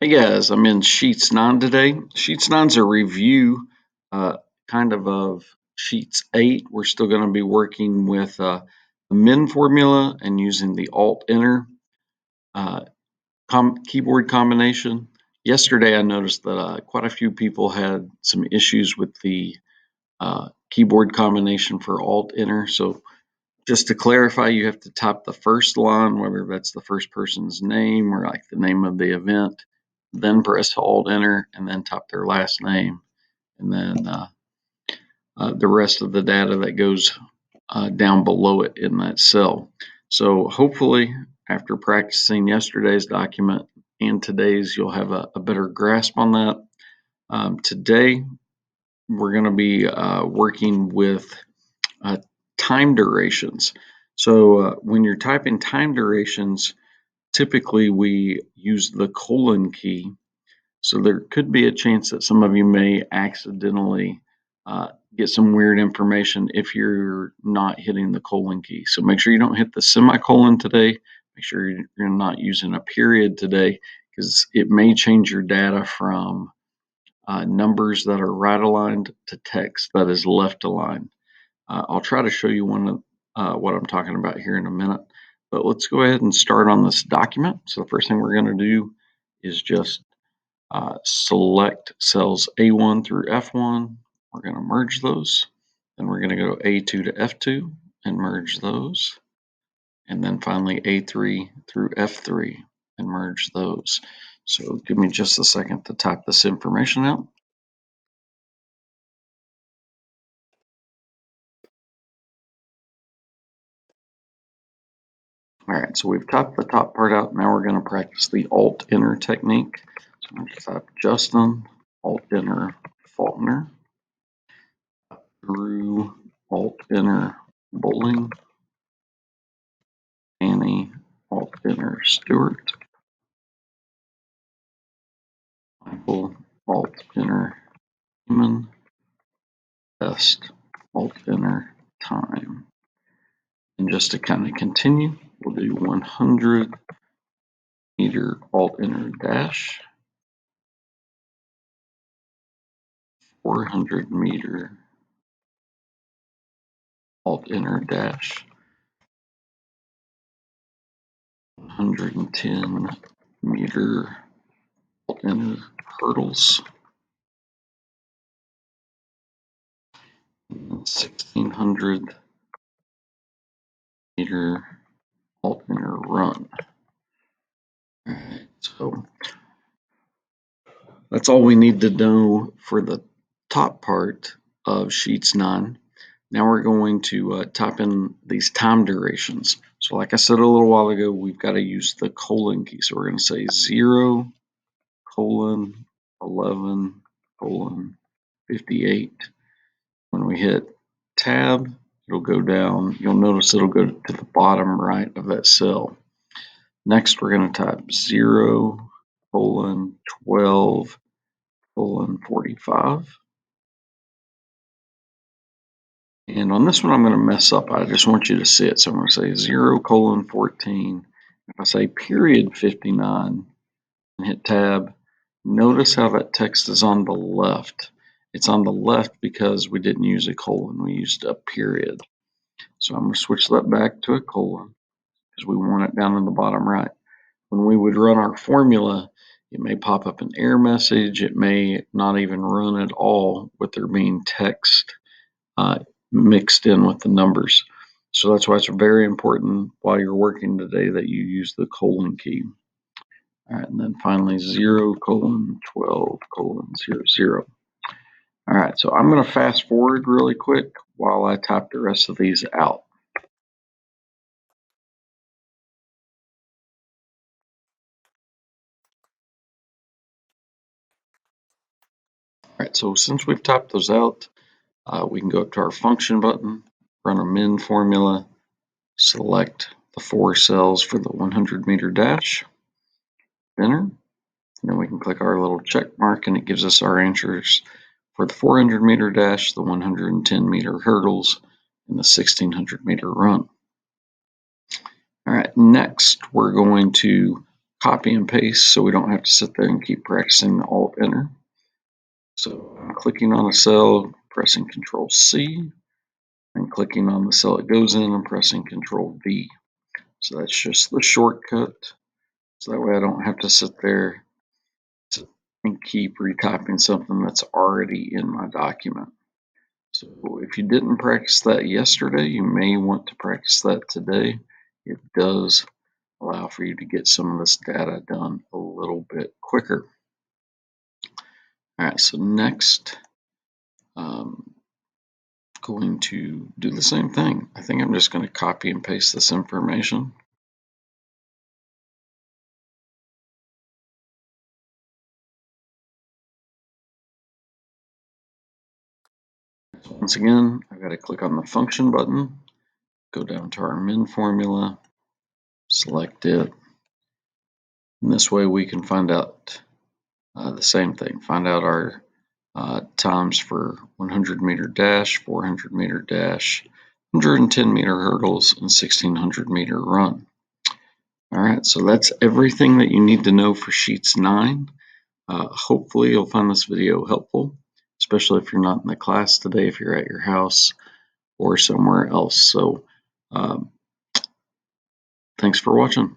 Hey guys, I'm in Sheets 9 today. Sheets 9 is a review uh, of Sheets 8. We're still going to be working with the min formula and using the Alt-Enter uh, keyboard combination. Yesterday I noticed that quite a few people had some issues with the keyboard combination for Alt-Enter. So just to clarify, you have to type the first line, whether that's the first person's name or like the name of the event, then press Alt Enter, and then type their last name, and then the rest of the data that goes down below it in that cell. So hopefully, after practicing yesterday's document and today's, you'll have a better grasp on that. Today, we're going to be working with uh, time durations. So when you're typing time durations, typically we use the colon key. So there could be a chance that some of you may accidentally get some weird information if you're not hitting the colon key. So make sure you don't hit the semicolon today. Make sure you're not using a period today, because it may change your data from numbers that are right aligned to text that is left aligned. I'll try to show you one of what I'm talking about here in a minute, but let's go ahead and start on this document. So the first thing we're going to do is just select cells A1 through F1. We're going to merge those. Then we're going to go A2 to F2 and merge those. And then finally A3 through F3 and merge those. So give me just a second to type this information out. All right, so we've typed the top part out. Now we're going to practice the Alt-Enter technique. So I'm going to type Justin, Alt-Enter, Faulkner, Drew, Alt-Enter, Bowling, Annie, Alt-Enter, Stewart, Michael, Alt-Enter, Human, Best, Alt-Enter, Time. And just to kind of continue, we'll do 100 meter Alt-Enter dash, 400 meter Alt-Enter dash, 110 meter Alt-Enter hurdles, 1600 meter Alt-Enter run. All right, so that's all we need to know for the top part of Sheets 9. Now we're going to type in these time durations. So like I said a little while ago, we've got to use the colon key. So we're going to say 0, 11, 58. When we hit tab, it'll go down. You'll notice it'll go to the bottom right of that cell. Next, we're going to type 0, 12, 45. And on this one, I'm going to mess up. I just want you to see it. So I'm going to say 0, 14. If I say period 59 and hit tab, notice how that text is on the left. It's on the left because we didn't use a colon. We used a period. So I'm going to switch that back to a colon because we want it down in the bottom right. When we would run our formula, it may pop up an error message. It may not even run at all with there being text mixed in with the numbers. So that's why it's very important while you're working today that you use the colon key. All right, and then finally 0, 12, 0. All right, so I'm going to fast forward really quick while I type the rest of these out. All right, so since we've typed those out, we can go up to our function button, run a min formula, select the 4 cells for the 100 meter dash, enter, and then we can click our little check mark and it gives us our answers for the 400 meter dash, the 110 meter hurdles, and the 1600 meter run. All right, next we're going to copy and paste so we don't have to sit there and keep practicing the Alt Enter. So I'm clicking on a cell, pressing Control C, and clicking on the cell it goes in and pressing Control V. So that's just the shortcut. So that way I don't have to sit there and keep retyping something that's already in my document. So if you didn't practice that yesterday, you may want to practice that today. It does allow for you to get some of this data done a little bit quicker. All right, so next, going to do the same thing. I think I'm just going to copy and paste this information. Once again, I've got to click on the function button, go down to our min formula, select it, and this way we can find out the same thing, find out our times for 100-meter dash, 400-meter dash, 110-meter hurdles, and 1600-meter run. All right, so that's everything that you need to know for Sheets 9. Hopefully you'll find this video helpful, especially if you're not in the class today, if you're at your house or somewhere else. So thanks for watching.